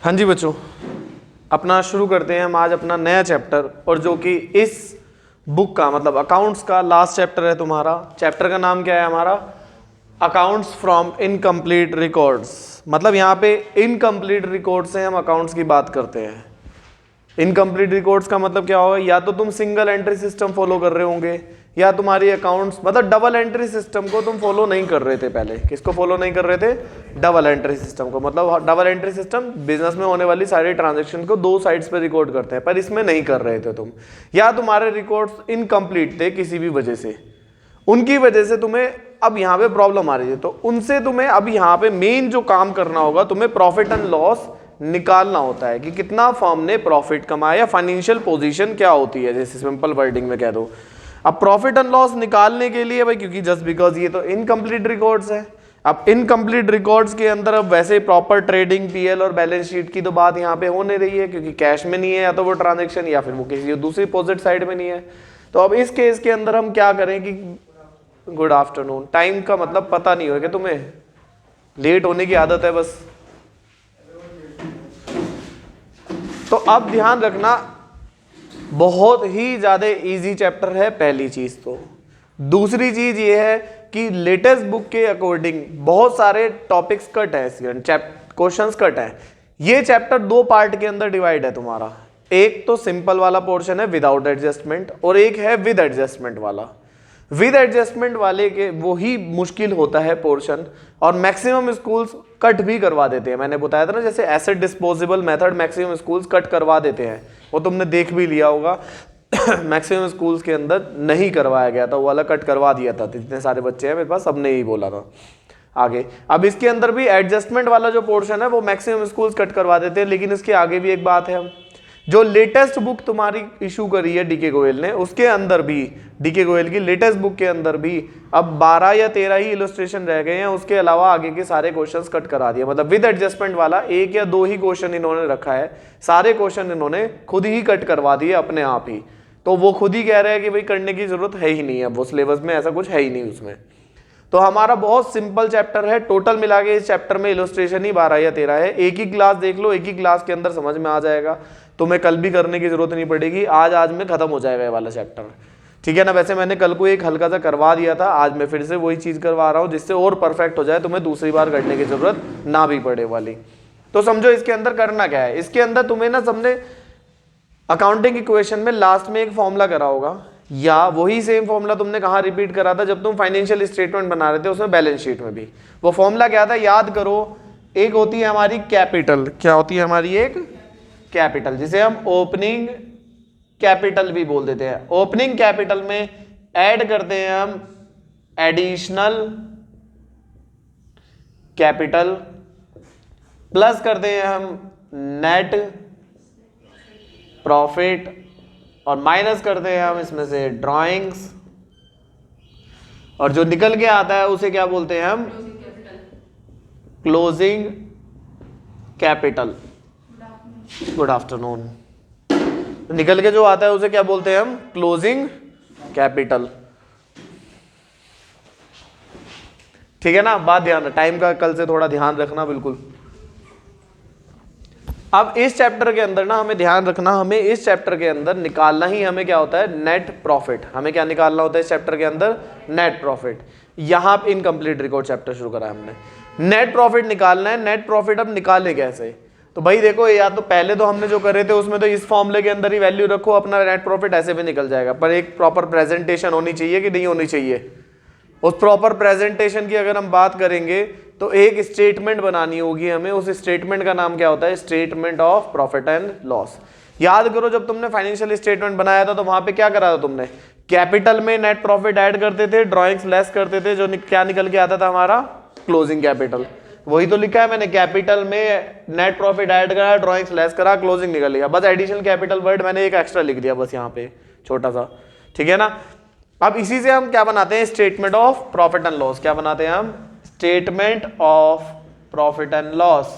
हाँ जी बच्चों, अपना शुरू करते हैं हम आज अपना नया चैप्टर, और जो कि इस बुक का मतलब अकाउंट्स का लास्ट चैप्टर है तुम्हारा। चैप्टर का नाम क्या है हमारा? Accounts from incomplete records. मतलब यहाँ पे इनकम्प्लीट रिकॉर्ड से हम अकाउंट्स की बात करते हैं। इनकम्प्लीट रिकॉर्ड्स का मतलब क्या होगा? या तो तुम सिंगल एंट्री सिस्टम फॉलो कर रहे होंगे, या तुम्हारी अकाउंट्स मतलब डबल एंट्री सिस्टम को तुम फॉलो नहीं कर रहे थे। पहले किसको फॉलो नहीं कर रहे थे? डबल एंट्री सिस्टम को। मतलब डबल एंट्री सिस्टम बिजनेस में होने वाली सारी ट्रांजेक्शन को दो साइड्स पे रिकॉर्ड करते हैं, पर इसमें नहीं कर रहे थे तुम, या तुम्हारे रिकॉर्ड्स इनकम्प्लीट थे किसी भी वजह से। उनकी वजह से तुम्हें अब यहाँ पे प्रॉब्लम आ रही है, तो उनसे तुम्हें अब यहाँ पे मेन जो काम करना होगा, तुम्हें प्रॉफिट एंड लॉस निकालना होता है कि कितना फर्म ने प्रॉफिट कमाया, या फाइनेंशियल पोजीशन क्या होती है, जैसे सिंपल वर्डिंग में कह दो। अब प्रॉफिट एंड लॉस निकालने के लिए भाई, क्योंकि जस्ट बिकॉज ये तो इनकम्प्लीट रिकॉर्ड्स है, अब इनकम्प्लीट रिकॉर्ड्स के अंदर अब वैसे प्रॉपर ट्रेडिंग पीएल और बैलेंस शीट की तो बात यहाँ पे हो नहीं रही है, क्योंकि कैश में नहीं है या तो वो ट्रांजेक्शन, या फिर वो किसी दूसरी पोजिट साइड में नहीं है। तो अब इस केस के अंदर हम क्या करें कि गुड आफ्टरनून, टाइम का मतलब पता नहीं होगा तुम्हें, लेट होने की आदत है बस। तो अब ध्यान रखना, बहुत ही ज्यादा इजी चैप्टर है, पहली चीज तो। दूसरी चीज ये है कि लेटेस्ट बुक के अकॉर्डिंग बहुत सारे टॉपिक्स कट है, क्वेश्चंस कट है। ये चैप्टर दो पार्ट के अंदर डिवाइड है तुम्हारा। एक तो सिंपल वाला पोर्शन है विदाउट एडजस्टमेंट, और एक है विद एडजस्टमेंट वाला। विद एडजस्टमेंट वाले के वो ही मुश्किल होता है पोर्शन, और मैक्सिमम स्कूल्स कट भी करवा देते हैं। मैंने बताया था ना, जैसे asset disposable method maximum schools cut करवा देते हैं, वो तुमने देख भी लिया होगा। मैक्सिमम स्कूल्स के अंदर नहीं करवाया गया था, वो वाला कट करवा दिया था। जितने सारे बच्चे हैं मेरे पास, सबने ही बोला था आगे। अब इसके अंदर भी एडजस्टमेंट वाला जो पोर्शन है वो मैक्सिमम स्कूल्स कट करवा देते हैं, लेकिन इसके आगे भी एक बात है। जो लेटेस्ट बुक तुम्हारी इशू करी है डीके गोयल ने, उसके अंदर भी, डीके गोयल की लेटेस्ट बुक के अंदर भी अब 12 या 13 ही इलस्ट्रेशन रह गए हैं, उसके अलावा आगे के सारे क्वेश्चंस कट करा दिए। मतलब विद एडजस्टमेंट वाला एक या दो ही क्वेश्चन इन्होंने रखा है, सारे क्वेश्चन इन्होंने खुद ही कट करवा दिए अपने आप ही। तो वो खुद ही कह रहे हैं कि भाई करने की जरूरत है ही नहीं है, वो सिलेबस में ऐसा कुछ है ही नहीं उसमें। तो हमारा बहुत सिंपल चैप्टर है, टोटल मिला के इस चैप्टर में इलस्ट्रेशन ही 12 या 13 है। एक ही क्लास देख लो, एक ही क्लास के अंदर समझ में आ जाएगा, तुम्हें कल भी करने की जरूरत नहीं पड़ेगी। आज में खत्म हो जाएगा ये वाला चैप्टर, ठीक है ना। वैसे मैंने कल को एक हल्का सा करवा दिया था, आज मैं फिर से वही चीज करवा रहा हूँ, जिससे और परफेक्ट हो जाए, तुम्हें दूसरी बार करने की जरूरत ना भी पड़े वाली। तो समझो इसके अंदर करना क्या है। इसके अंदर तुम्हें ना सबने अकाउंटिंग इक्वेशन में लास्ट में एक फॉर्मूला करा होगा, या वही सेम फॉर्मूला तुमने कहाँ रिपीट करा था? जब तुम फाइनेंशियल स्टेटमेंट बना रहे थे, उसमें बैलेंस शीट में भी। वो फॉर्मूला क्या था याद करो? एक होती है हमारी कैपिटल, क्या होती है हमारी? एक कैपिटल, जिसे हम ओपनिंग कैपिटल भी बोल देते हैं। ओपनिंग कैपिटल में ऐड करते हैं हम एडिशनल कैपिटल, प्लस करते हैं हम नेट प्रॉफिट, और माइनस करते हैं हम इसमें से ड्राइंग्स, और जो निकल के आता है उसे क्या बोलते हैं हम? Closing capital. Good afternoon. निकल के जो आता है उसे क्या बोलते हैं हम? क्लोजिंग कैपिटल, ठीक है ना। बात ध्यान, टाइम का कल से थोड़ा ध्यान रखना बिल्कुल। अब इस चैप्टर के अंदर ना हमें ध्यान रखना, हमें इस चैप्टर के अंदर निकालना ही हमें क्या होता है? Net profit. हमें क्या निकालना होता है इस चैप्टर के अंदर? Net profit. यहां पे इनकम्प्लीट रिकॉर्ड चैप्टर शुरू करा है हमने, नेट प्रॉफिट निकालना है। नेट प्रॉफिट अब निकाले कैसे? तो भाई देखो, या तो पहले तो हमने जो कर रहे थे उसमें तो इस फॉर्मूले के अंदर ही वैल्यू रखो, अपना नेट प्रॉफिट ऐसे भी निकल जाएगा, पर एक प्रॉपर प्रेजेंटेशन होनी चाहिए कि नहीं होनी चाहिए? उस प्रॉपर प्रेजेंटेशन की अगर हम बात करेंगे तो एक स्टेटमेंट बनानी होगी हमें। उस स्टेटमेंट का नाम क्या होता है? Statement of profit and loss. याद करो, जब तुमने फाइनेंशियल स्टेटमेंट बनाया था तो वहां पे क्या करा था तुमने? कैपिटल में नेट प्रॉफिट ऐड करते थे, ड्राइंग्स लेस करते थे, जो क्या निकल के आता था हमारा? Closing capital. वही तो लिखा है मैंने, कैपिटल में नेट प्रॉफिट ऐड करा, ड्राइंग्स लेस करा, क्लोजिंग निकल गया। बस एडिशनल कैपिटल वर्ड मैंने एक एक्स्ट्रा लिख दिया बस यहाँ पे, छोटा सा, ठीक है ना। अब इसी से हम क्या बनाते हैं? Statement of profit and loss. क्या बनाते हैं हम? Statement of profit and loss.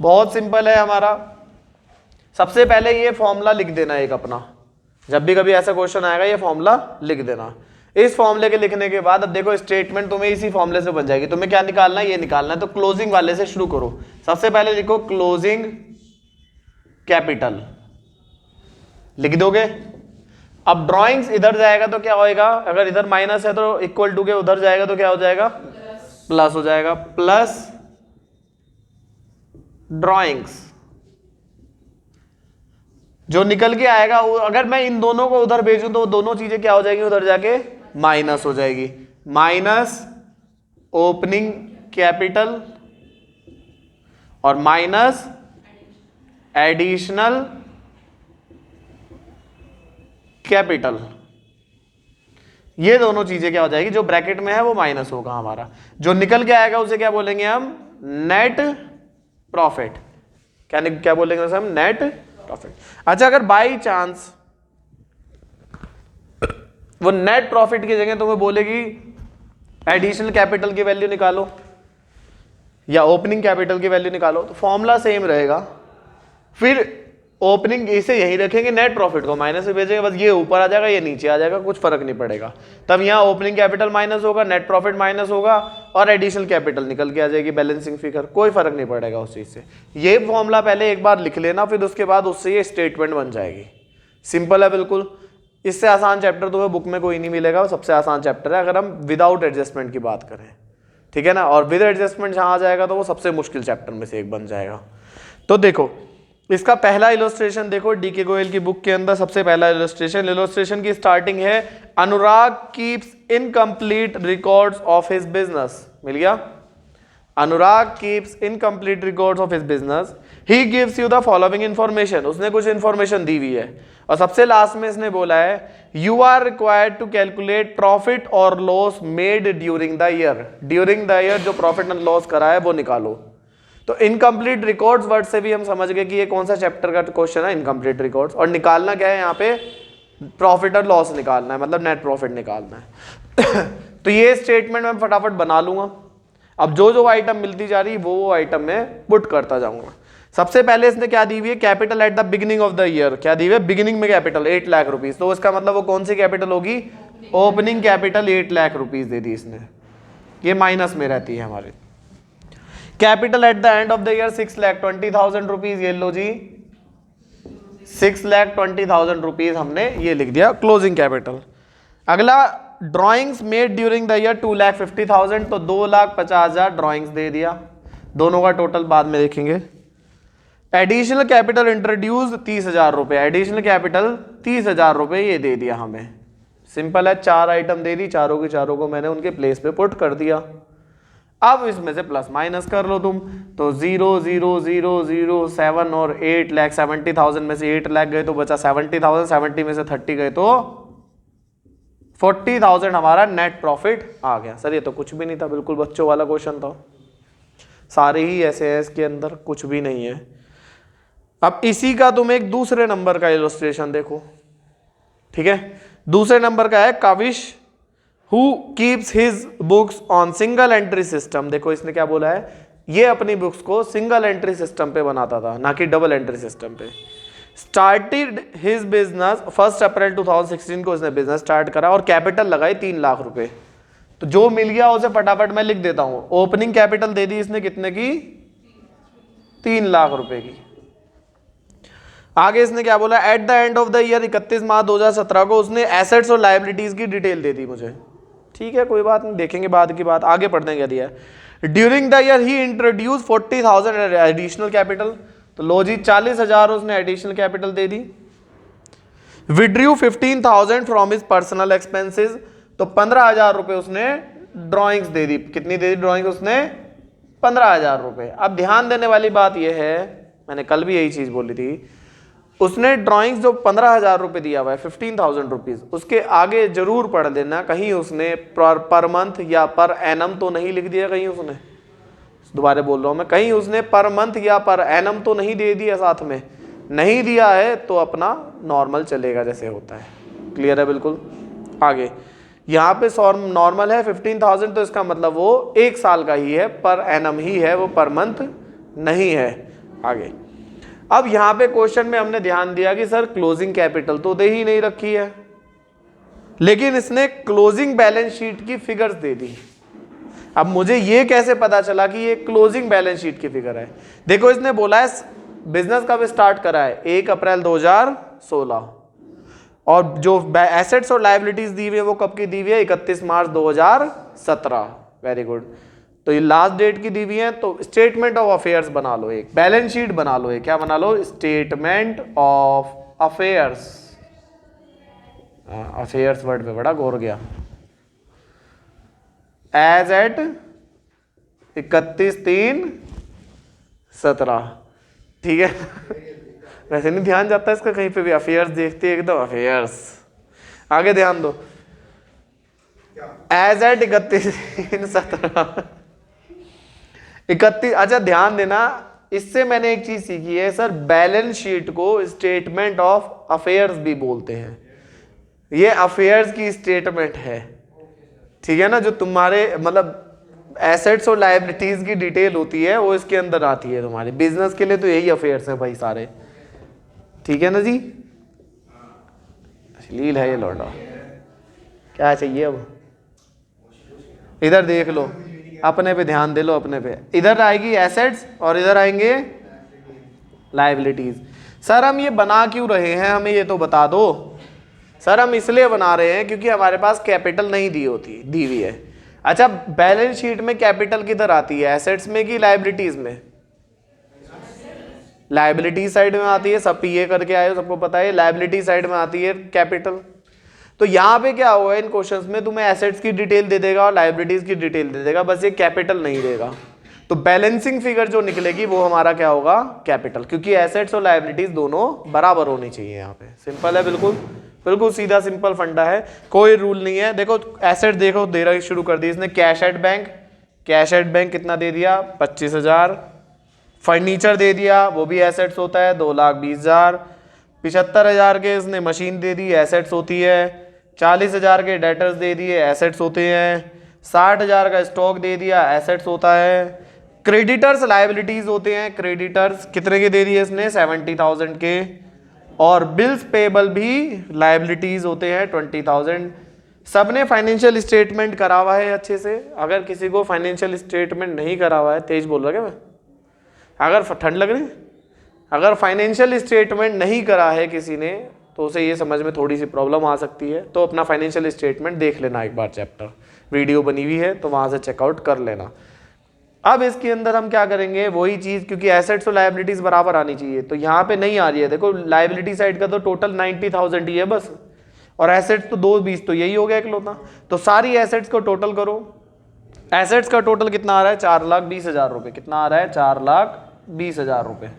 बहुत सिंपल है हमारा। सबसे पहले ये फॉर्मूला लिख देना एक अपना, जब भी कभी ऐसा क्वेश्चन आएगा ये फॉर्मूला लिख देना। इस फॉर्मूले के लिखने के बाद अब देखो स्टेटमेंट तुम्हें इसी फॉर्मूले से बन जाएगी। तुम्हें क्या निकालना है, ये निकालना है। तो क्लोजिंग वाले से शुरू करो। सबसे पहले लिखो क्लोजिंग कैपिटल, लिख दोगे। अब ड्राइंग्स इधर जाएगा तो क्या होएगा, अगर इधर माइनस है तो इक्वल टू के उधर जाएगा तो क्या हो जाएगा, प्लस हो जाएगा। प्लस ड्राइंग्स जो निकल के आएगा, अगर मैं इन दोनों को उधर भेजूं तो वो दोनों चीजें क्या हो जाएंगी, उधर जाके माइनस हो जाएगी। माइनस ओपनिंग कैपिटल और माइनस एडिशनल कैपिटल, ये दोनों चीजें क्या हो जाएगी, जो ब्रैकेट में है वो माइनस होगा हमारा, जो निकल के आएगा उसे क्या बोलेंगे हम, नेट प्रॉफिट। क्या बोलेंगे उसे हम, नेट प्रॉफिट। अच्छा, अगर बाई चांस वो नेट प्रॉफिट की जगह तुम्हें बोलेगी एडिशनल कैपिटल की वैल्यू निकालो या ओपनिंग कैपिटल की वैल्यू निकालो, तो फॉर्मूला सेम रहेगा। फिर ओपनिंग इसे यही रखेंगे, नेट प्रॉफिट को माइनस में भेजेंगे, बस ये ऊपर आ जाएगा ये नीचे आ जाएगा, कुछ फर्क नहीं पड़ेगा। तब यहाँ ओपनिंग कैपिटल माइनस होगा, नेट प्रॉफिट माइनस होगा और एडिशनल कैपिटल निकल के आ जाएगी बैलेंसिंग फिगर, कोई फर्क नहीं पड़ेगा उस चीज से। ये फॉर्मूला पहले एक बार लिख लेना, फिर उसके बाद उससे ये स्टेटमेंट बन जाएगी। सिंपल है बिल्कुल। इससे आसान चैप्टर तुम्हें बुक में कोई नहीं मिलेगा, सबसे आसान चैप्टर है अगर हम विदाउट एडजस्टमेंट की बात करें, ठीक है ना। और विद एडजस्टमेंट जहां आ जाएगा तो वो सबसे मुश्किल चैप्टर में से एक बन जाएगा। तो देखो इसका पहला इलस्ट्रेशन देखो डीके गोयल की बुक के अंदर, सबसे पहला इलस्ट्रेशन की स्टार्टिंग है, Anurag keeps incomplete records of his business. मिल गया, Anurag keeps incomplete records of his business, he gives you the following information. उसने कुछ इंफॉर्मेशन दी हुई है और सबसे लास्ट में इसने बोला है you are required to calculate profit और loss made during the year. During the year जो प्रॉफिट एंड लॉस करा है वो निकालो। तो इनकम्प्लीट रिकॉर्ड्स वर्ड से भी हम समझ गए कि ये कौन सा चैप्टर का क्वेश्चन है, इनकम्प्लीट रिकॉर्ड्स। और निकालना क्या है यहाँ पे, प्रॉफिट और लॉस निकालना है, मतलब नेट प्रॉफिट निकालना है। तो ये स्टेटमेंट मैं फटाफट बना लूंगा। अब जो जो आइटम मिलती जा रही है वो आइटम मैं पुट करता जाऊंगा। सबसे पहले इसने क्या दी हुई है, capital at the beginning of the year. क्या दी हुई है, बिगिनिंग में कैपिटल 8 लाख रुपीज। तो इसका मतलब वो कौन सी कैपिटल होगी, ओपनिंग कैपिटल 8 लाख रुपीज दे दी इसने, ये माइनस में रहती है हमारे। Capital at the end of the year 6,20,000 rupees, ये लो जी 6,20,000 रुपीज हमने ये लिख दिया क्लोजिंग कैपिटल। अगला drawings made during the year 2,50,000, तो 2,50,000 ड्राइंग्स दे दिया, दोनों का टोटल बाद में देखेंगे। एडिशनल कैपिटल इंट्रोड्यूस 30,000 रुपए, एडिशनल कैपिटल 30,000 रुपए ये दे दिया हमें। सिंपल है, 4 आइटम दे दी, चारों की चारों को मैंने उनके प्लेस पे पुट कर दिया। अब इसमें से प्लस माइनस कर लो तुम, तो 0,0,0,0,7 और 8,70,000 में से 8 लाख गए तो बचा 70,000, 70 में से 30 गए तो 40,000 हमारा नेट प्रॉफिट आ गया। सर ये तो कुछ भी नहीं था, बिल्कुल बच्चों वाला क्वेश्चन था, सारे ही ऐसे हैं, इसके अंदर कुछ भी नहीं है। अब इसी का तुम एक दूसरे नंबर का इलस्ट्रेशन देखो, ठीक है। दूसरे नंबर का है Kavish who keeps his books on single entry system. देखो इसने क्या बोला है, ये अपनी बुक्स को सिंगल एंट्री सिस्टम पे बनाता था, ना कि डबल एंट्री सिस्टम पे। स्टार्टेड हिज बिजनेस 1 अप्रैल 2016 को इसने बिजनेस स्टार्ट करा और कैपिटल लगाई 3 लाख रुपए। तो जो मिल गया उसे फटाफट मैं लिख देता हूं। ओपनिंग कैपिटल दे दी इसने कितने की, 3 लाख रुपए की। आगे इसने क्या बोला, at the end of the year 31 मार्च 2017 को उसने एसेट्स और लायबिलिटीज की डिटेल दे दी मुझे। ठीक है, कोई बात नहीं, देखेंगे बाद की बात, आगे पढ़ने क्या दिया है। During the year he introduce 40,000 additional capital, तो लो जी 40,000 उसने additional capital they the. Withdrew 15,000 from his personal expenses, तो 15,000 रुपए उसने ड्रॉइंग्स दे दी। कितनी दे दी ड्रॉइंग्स उसने, 15,000 रुपए। अब ध्यान देने वाली बात यह है, मैंने कल भी यही चीज बोली थी, उसने ड्राइंग्स जो 15,000 रुपए दिया हुआ है 15,000 रुपीज, उसके आगे जरूर पढ़ लेना कहीं उसने पर मंथ या पर एनम तो नहीं लिख दिया, कहीं उसने, दोबारा बोल रहा हूं मैं, कहीं उसने पर मंथ या पर एनम तो नहीं दे दिया, साथ में नहीं दिया है तो अपना नॉर्मल चलेगा जैसे होता है। क्लियर है बिल्कुल। आगे यहाँ पे नॉर्मल है 15,000, तो इसका मतलब वो 1 साल का ही है, पर एनम ही है, वो पर मंथ नहीं है। आगे अब यहाँ पे क्वेश्चन में हमने ध्यान दिया कि सर क्लोजिंग कैपिटल तो दे ही नहीं रखी है, लेकिन इसने क्लोजिंग बैलेंस शीट की फिगर्स दे दी। अब मुझे ये कैसे पता चला कि ये क्लोजिंग बैलेंस शीट की फिगर है? देखो इसने बोला है बिजनेस कब स्टार्ट करा है, 1 अप्रैल 2016, और जो एसेट्स और लायबिलिटीज दी हुई है वो कब की दी हुई है, 31 मार्च 2017। Very good. तो ये लास्ट डेट की दी हुई है, तो स्टेटमेंट ऑफ अफेयर्स बना लो, एक बैलेंस शीट बना लो, एक क्या बना लो, statement of affairs. Affairs word पे बड़ा गौर गया। एज एट 31/3/17, ठीक है। वैसे नहीं ध्यान जाता इसका कहीं पे भी, अफेयर्स देखते हैं एकदम अफेयर्स। आगे ध्यान दो, एज एट 31/3/17, 31। अच्छा ध्यान देना, इससे मैंने एक चीज सीखी है सर, बैलेंस शीट को स्टेटमेंट ऑफ अफेयर्स भी बोलते हैं। ये अफेयर्स की स्टेटमेंट है, ठीक है ना, जो तुम्हारे मतलब एसेट्स और लायबिलिटीज की डिटेल होती है वो इसके अंदर आती है तुम्हारे बिजनेस के लिए। तो यही अफेयर्स हैं भाई सारे, ठीक है ना जी। अश्लील है ये लौंडा, क्या चाहिए अब? इधर देख लो, अपने पे ध्यान दे लो, अपने पे। इधर आएगी एसेट्स और इधर आएंगे लायबिलिटीज। सर हम ये बना क्यों रहे हैं, हमें ये तो बता दो। सर हम इसलिए बना रहे हैं क्योंकि हमारे पास कैपिटल नहीं दी हुई है। अच्छा बैलेंस शीट में कैपिटल किधर आती है, एसेट्स में कि लायबिलिटीज में? लायबिलिटीज साइड में आती है, सब पीए करके आए हो, सबको पता है। लायबिलिटी साइड में आती है कैपिटल। तो यहाँ पे क्या होगा, इन क्वेश्चंस में तुम्हें एसेट्स की डिटेल दे देगा और लायबिलिटीज की डिटेल दे देगा, बस ये कैपिटल नहीं देगा। तो बैलेंसिंग फिगर जो निकलेगी वो हमारा क्या होगा, कैपिटल, क्योंकि एसेट्स और लायबिलिटीज दोनों बराबर होनी चाहिए। यहाँ पे सिंपल है, बिल्कुल बिल्कुल सीधा सिंपल फंडा है, कोई रूल नहीं है। देखो एसेट देखो दे रहा शुरू कर दी इसने, cash at bank. Cash at bank कितना दे दिया, 25,000। फर्नीचर दे दिया, वो भी एसेट्स होता है, 2,20,000। 75,000 के इसने मशीन दे दी, एसेट्स होती है। 40,000 के डेटर्स दे दिए, एसेट्स होते हैं। 60,000 का स्टॉक दे दिया, एसेट्स होता है। क्रेडिटर्स लायबिलिटीज होते हैं। क्रेडिटर्स कितने के दे दिए इसने, 70,000 के। और बिल्स पेबल भी लायबिलिटीज होते हैं, 20,000। सबने फाइनेंशियल स्टेटमेंट करा हुआ है अच्छे से। अगर किसी को फाइनेंशियल स्टेटमेंट नहीं करा हुआ है, तेज बोल रहा क्या मैं, अगर ठंड लग रही, अगर फाइनेंशियल स्टेटमेंट नहीं करा है किसी ने, तो उसे ये समझ में थोड़ी सी प्रॉब्लम आ सकती है। तो अपना फाइनेंशियल स्टेटमेंट देख लेना एक बार, चैप्टर वीडियो बनी हुई है तो वहाँ से चेकआउट कर लेना। अब इसके अंदर हम क्या करेंगे, वही चीज़, क्योंकि एसेट्स और लायबिलिटीज बराबर आनी चाहिए, तो यहाँ पे नहीं आ रही है। देखो लायबिलिटी साइड का तो टोटल 90,000 ही है बस, और एसेट्स तो 220, तो यही हो गया इकलौता। तो सारी एसेट्स को टोटल करो। एसेट्स का टोटल कितना आ रहा है, 4,20,000 रुपये। कितना आ रहा है, 4,20,000 रुपये।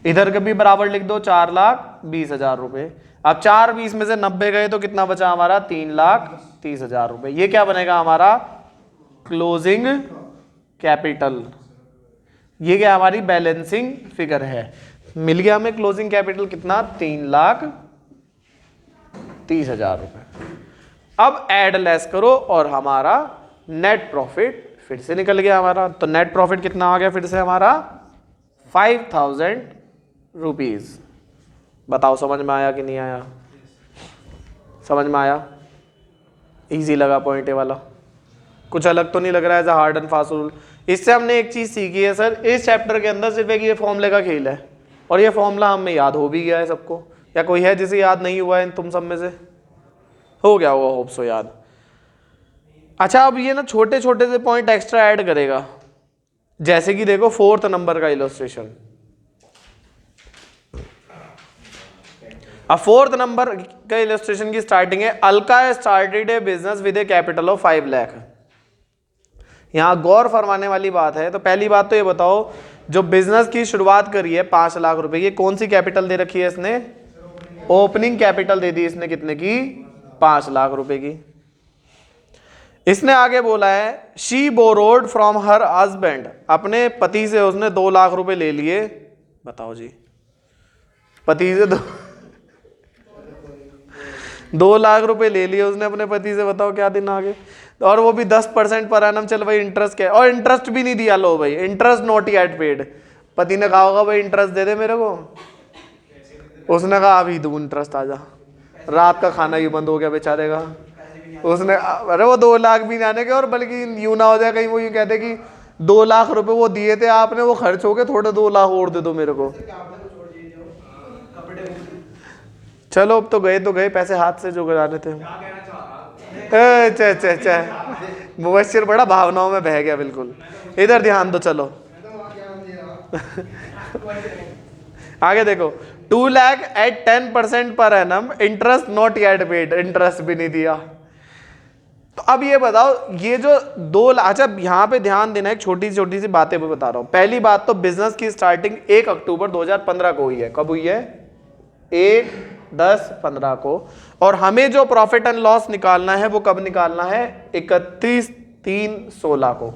इधर का भी बराबर लिख दो, 4,20,000 रुपये। अब 4,20 में से 90 गए तो कितना बचा हमारा, 3,30,000 रुपये। ये क्या बनेगा हमारा, क्लोजिंग कैपिटल। ये क्या हमारी बैलेंसिंग फिगर है। मिल गया हमें क्लोजिंग कैपिटल कितना, 3,30,000 रुपये। अब ऐड लेस करो और हमारा नेट प्रॉफिट फिर से निकल गया हमारा। तो नेट प्रॉफिट कितना आ गया फिर से हमारा, 5,000 रुपीज। बताओ समझ में आया कि नहीं आया, समझ में आया, इजी लगा पॉइंट ए वाला, कुछ अलग तो नहीं लग रहा है, हार्ड एंड फास्ट रूल। इससे हमने एक चीज सीखी है सर, इस चैप्टर के अंदर सिर्फ एक ये फॉर्मूले का खेल है, और ये फॉर्मूला हमें याद हो भी गया है सबको, या कोई है जिसे याद नहीं हुआ है तुम सब में से, हो गया होगा होप सो याद। अच्छा अब ये ना छोटे छोटे से पॉइंट एक्स्ट्रा ऐड करेगा, जैसे कि देखो 4th नंबर का इलस्ट्रेशन। अब 4th नंबर का इलस्ट्रेशन की स्टार्टिंग है, Alka started A business with A capital of 5 lakh. यहां गौर फरमाने वाली बात है। तो पहली बात तो ये बताओ, जो बिजनेस की शुरुआत करी है 5 लाख रुपए की, कौन सी कैपिटल दे रखी है इसने, ओपनिंग कैपिटल दे दी इसने कितने की, 5 लाख रुपए की। इसने आगे बोला है she borrowed from her husband, अपने पति से उसने 2 लाख रुपए ले लिए। बताओ जी, पति से 2 लाख रुपए ले लिए उसने अपने पति से, बताओ क्या दिन आगे, और वो भी 10% पर एनम। चल भाई इंटरेस्ट क्या है, और इंटरेस्ट भी नहीं दिया, लो भाई इंटरेस्ट नॉट येट पेड। पति ने कहा होगा भाई इंटरेस्ट दे दे मेरे को, उसने कहा अभी दूं इंटरेस्ट, आजा रात का खाना ही बंद हो गया बेचारे का। उसने अरे वो 2 लाख भी नहीं आने के, और बल्कि यूं ना हो जाए कहीं वो यूं कहते कि 2 लाख रुपए वो दिए थे आपने, वो खर्च हो गए, थोड़े 2 लाख और दे दो मेरे को। चलो अब तो गए पैसे हाथ से जो गुजारे थे। अच्छा मुबश्शिर बड़ा भावनाओं में बह गया बिल्कुल। इधर ध्यान दो, चलो आगे देखो। 2 lakh at 10% per annum, interest not yet paid, interest भी नहीं दिया। तो अब ये बताओ, ये जो 2 लाख, अच्छा यहाँ पे ध्यान देना, एक छोटी सी बातें मैं बता रहा हूँ। पहली बात तो बिजनेस की स्टार्टिंग 1 अक्टूबर 2015 को हुई है। कब हुई है? 1/10/15 को। और हमें जो प्रॉफिट एंड लॉस निकालना है वो कब निकालना है? 31/3/16 को।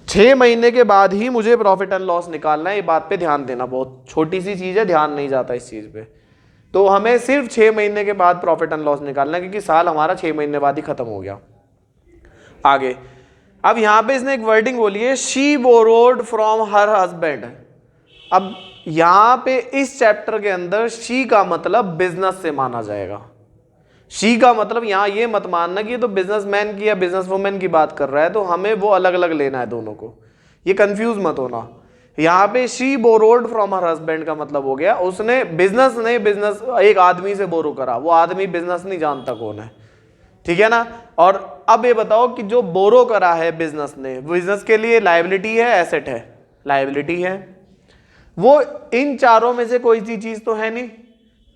6 महीने के बाद ही मुझे प्रॉफिट एंड लॉस निकालना है। ये बात पे ध्यान देना, बहुत छोटी सी चीज है, ध्यान नहीं जाता इस चीज पे। तो हमें सिर्फ 6 महीने के बाद प्रॉफिट एंड लॉस निकालना है, क्योंकि साल हमारा 6 महीने बाद ही खत्म हो गया। आगे अब यहां पे इसने एक वर्डिंग बोली है, she borrowed from her husband. अब यहां पे इस चैप्टर के अंदर शी का मतलब बिजनेस से माना जाएगा। शी का मतलब यहां ये मत मानना कि ये तो बिजनेसमैन की या बिजनेस वुमेन की बात कर रहा है, तो हमें वो अलग अलग लेना है दोनों को, ये कंफ्यूज मत होना। यहाँ पे she borrowed from her husband का मतलब हो गया उसने बिजनेस एक आदमी से बोरो करा, वो आदमी बिजनेस नहीं जानता कौन है, ठीक है ना। और अब ये बताओ कि जो बोरो करा है बिजनेस ने, बिजनेस के लिए लायबिलिटी है एसेट है? लायबिलिटी है। वो इन चारों में से कोई सी चीज तो है नहीं,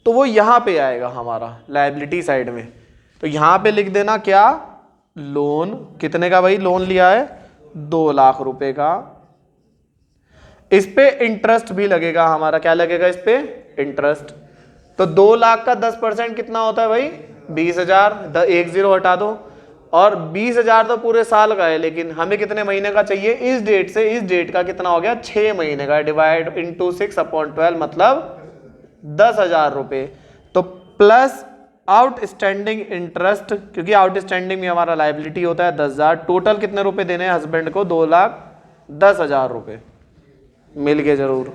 तो वो यहां पे आएगा हमारा लायबिलिटी साइड में। तो यहां पे लिख देना क्या? लोन। कितने का भाई लोन लिया है? 2 लाख रुपए का। इस पे इंटरेस्ट भी लगेगा हमारा। क्या लगेगा इस पे? इंटरेस्ट। तो 2 लाख का 10% कितना होता है भाई? 20,000। 1 0 हटा दो। और 20,000 तो पूरे साल का है, लेकिन हमें कितने महीने का चाहिए? इस डेट से इस डेट का कितना हो गया? 6 महीने का। डिवाइड इंटू 6/12 मतलब 10,000 रुपए। तो प्लस आउटस्टैंडिंग इंटरेस्ट, क्योंकि आउटस्टैंडिंग में हमारा लायबिलिटी होता है 10,000। टोटल कितने रुपए देने हैं हस्बैंड को? 2,10,000 रुपए। मिल गए जरूर,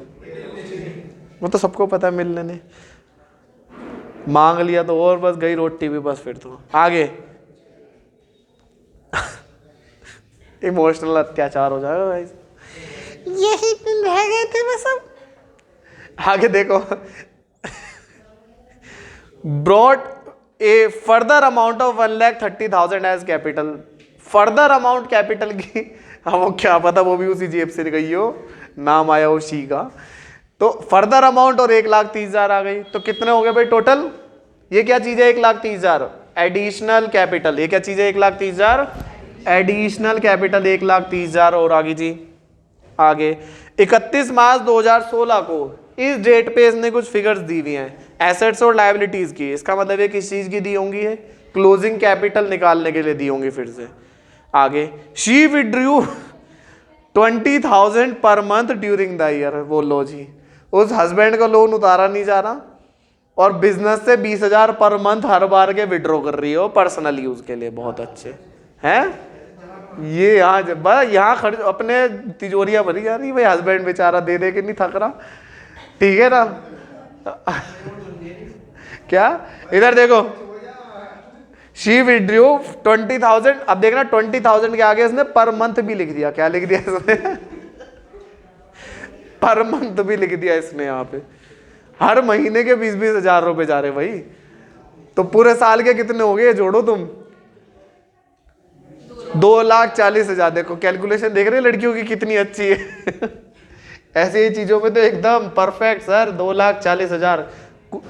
वो तो सबको पता है मिलने ने। मांग लिया तो और बस गई रोटी भी बस। फिर तो आगे इमोशनल अत्याचार हो जाएगा भाई, यही दिन रह गए थे बस। अब आगे देखो, brought a further amount of 1,30,000 as capital. Further amount capital की, वो क्या पता वो भी उसी जेब से गई हो, नाम आया हो शी का। तो फर्दर अमाउंट और 1,30,000 आ गई। तो कितने हो गए भाई टोटल? ये क्या चीज है? 1,30,000 एडिशनल कैपिटल। ये क्या चीज है? 1,30,000 एडिशनल कैपिटल। 1,30,000 और आगे जी, आगे 31 मार्च 2016 को इस डेट पे इसने कुछ फिगर्स दी हुई हैं एसेट्स और लायबिलिटीज की। इसका मतलब है किस चीज की दी होंगी? है क्लोजिंग कैपिटल निकालने के लिए दी होंगी। फिर से आगे, she withdrew 20,000 per month during the year. वो लो जी, उस हस्बैंड का लोन उतारा नहीं जा रहा और बिजनेस से 20,000 पर मंथ हर बार के विड्रॉ कर रही हो पर्सनल यूज के लिए। बहुत अच्छे हैं ये। यहाँ खर्च अपने तिजोरियां भरी जा रही भाई, हस्बैंड बेचारा दे दे के नहीं थक रहा, ठीक है ना। क्या इधर देखो, शी विड्रू 20,000। अब देखना 20,000 के आगे इसने पर मंथ भी लिख दिया। क्या लिख दिया इसने? पर मंथ भी लिख दिया इसने। यहाँ पे हर महीने के 20-20 हजार रुपए जा रहे भाई। तो पूरे साल के कितने हो गए जोड़ो तुम? 2,40,000। देखो कैलकुलेशन देख रहे लड़कियों की कितनी अच्छी है। ऐसी ही चीजों में तो एकदम परफेक्ट सर। 2,40,000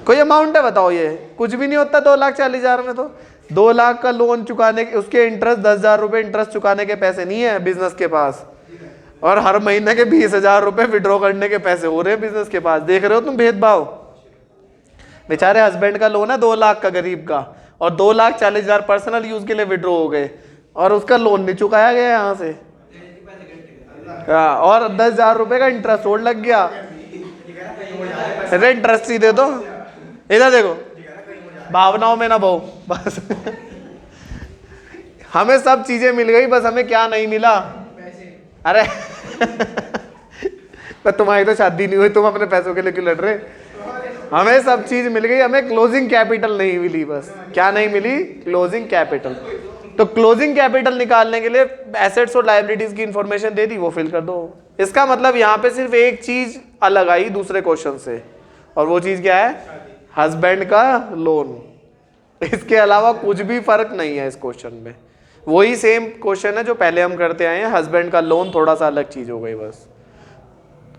कोई अमाउंट है बताओ? ये कुछ भी नहीं होता 2,40,000 में। तो 2 लाख का लोन चुकाने के, उसके इंटरेस्ट 10,000 रुपए इंटरेस्ट चुकाने के पैसे नहीं है बिजनेस के पास, और हर महीने के 20,000 रुपए विड्रॉ करने के पैसे हो रहे हैं बिजनेस के पास। देख रहे हो तुम भेदभाव? बेचारे हस्बैंड का लोन है 2 लाख का गरीब का, और 2,40,000 पर्सनल यूज के लिए विड्रॉ हो गए, और उसका लोन नहीं चुकाया गया यहाँ से। और 10,000 रुपए का इंटरेस्ट और लग गया। अरे इंटरेस्ट ही दे दो। इधर देखो, भावनाओं में ना बहो बस। हमें सब चीजें मिल गई, बस हमें क्या नहीं मिला? अरे पर तुम्हारी तो शादी नहीं हुई, तुम अपने पैसों के लिए क्यों लड़ रहे? हमें सब चीज मिल गई, हमें क्लोजिंग कैपिटल नहीं मिली। बस क्या नहीं मिली? Closing capital. तो क्लोजिंग कैपिटल निकालने के लिए एसेट्स और लायबिलिटीज की इंफॉर्मेशन दे दी, वो फिल कर दो। इसका मतलब यहाँ पे सिर्फ एक चीज अलग आई दूसरे क्वेश्चन से, और वो चीज क्या है? हस्बैंड का लोन। इसके अलावा कुछ भी फर्क नहीं है इस क्वेश्चन में। वही सेम क्वेश्चन है जो पहले हम करते आए हैं, हस्बैंड का लोन थोड़ा सा अलग चीज हो गई। बस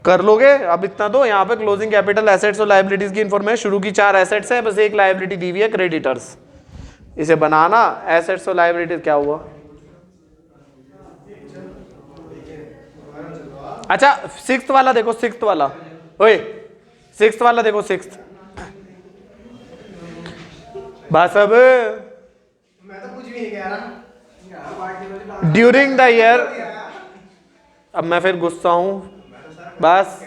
कर लोगे अब इतना। तो यहाँ पे क्लोजिंग कैपिटल, एसेट्स और लायबिलिटीज की इंफॉर्मेशन, शुरू की 4 एसेट्स है, बस एक लायबिलिटी दी हुई है क्रेडिटर्स। इसे बनाना, एसेट्स और लायबिलिटीज क्या हुआ? अच्छा 6th वाला देखो, 6th वाला, ओए 6th वाला देखो, 6th बस। अब मैं तो कुछ भी नहीं कह रहा। ड्यूरिंग द ईयर, अब मैं फिर गुस्सा हूं, बस।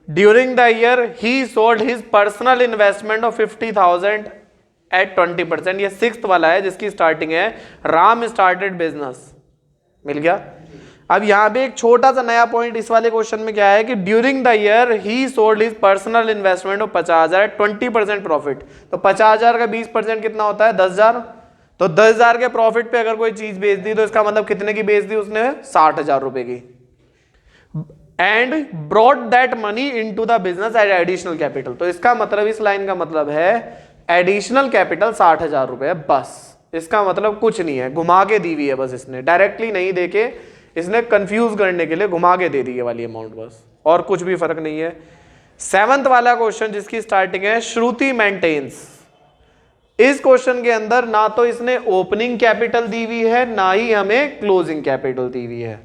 During the year he sold his personal investment of 50,000 at 20%। ये 6th वाला है जिसकी स्टार्टिंग है, राम स्टार्टेड बिजनेस। मिल गया। अब यहाँ पे एक छोटा सा नया पॉइंट इस वाले क्वेश्चन में क्या है कि during the year he sold his personal investment of 50,000 20% profit. तो 50,000 का 20% कितना होता है? 10,000। तो 10,000 के प्रॉफिट पे अगर कोई चीज बेच दी तो इसका मतलब कितने की बेच दी उसने? 60,000 रुपए की। And brought that money into the business at additional capital. तो इसका मतलब, इस लाइन का मतलब है एडिशनल कैपिटल 60,000 रुपए। बस इसका मतलब कुछ नहीं है, घुमा के दी हुई है बस, इसने डायरेक्टली नहीं देके, इसने कंफ्यूज करने के लिए घुमा के दे दी है वाली अमाउंट, बस, और कुछ भी फर्क नहीं है। 7th वाला क्वेश्चन जिसकी स्टार्टिंग है श्रुति मेंटेन्स। इस क्वेश्चन के अंदर ना तो इसने ओपनिंग कैपिटल दी हुई है, ना ही हमें क्लोजिंग कैपिटल दी हुई है।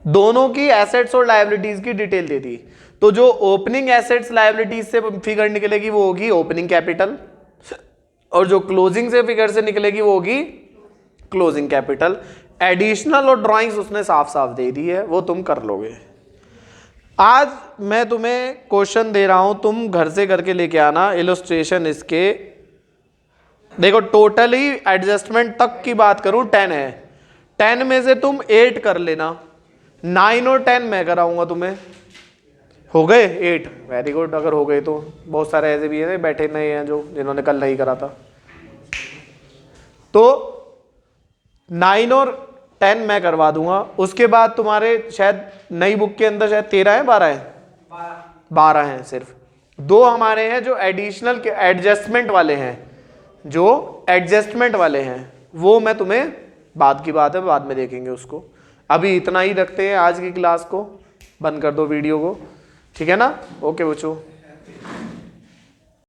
दोनों की एसेट्स और लायबिलिटीज की डिटेल दे दी। तो जो ओपनिंग एसेट्स लायबिलिटीज से फिगर निकलेगी वो होगी ओपनिंग कैपिटल, और जो क्लोजिंग से फिगर से निकलेगी वो होगी क्लोजिंग कैपिटल। एडिशनल और ड्राइंग्स उसने साफ साफ दे दी है, वो तुम कर लोगे। आज मैं तुम्हें क्वेश्चन दे रहा हूं, तुम घर से करके लेके आना इलस्ट्रेशन इसके। देखो टोटली एडजस्टमेंट तक की बात करूं 10 है, 10 में से तुम 8 कर लेना, 9 और 10 मैं कराऊंगा तुम्हें। हो गए 8? Very good. अगर हो गए तो बहुत सारे ऐसे भी हैं बैठे नए हैं जो जिन्होंने कल नहीं करा था। तो 9 और 10 मैं करवा दूंगा। उसके बाद तुम्हारे शायद नई बुक के अंदर शायद 13 है, 12 है, 12 हैं सिर्फ। 2 हमारे हैं जो एडिशनल के एडजस्टमेंट वाले हैं, जो एडजस्टमेंट वाले हैं वो मैं तुम्हें बाद की बात है, बाद में देखेंगे उसको। अभी इतना ही रखते हैं आज की क्लास को, बंद कर दो वीडियो को, ठीक है ना? ओके बच्चों।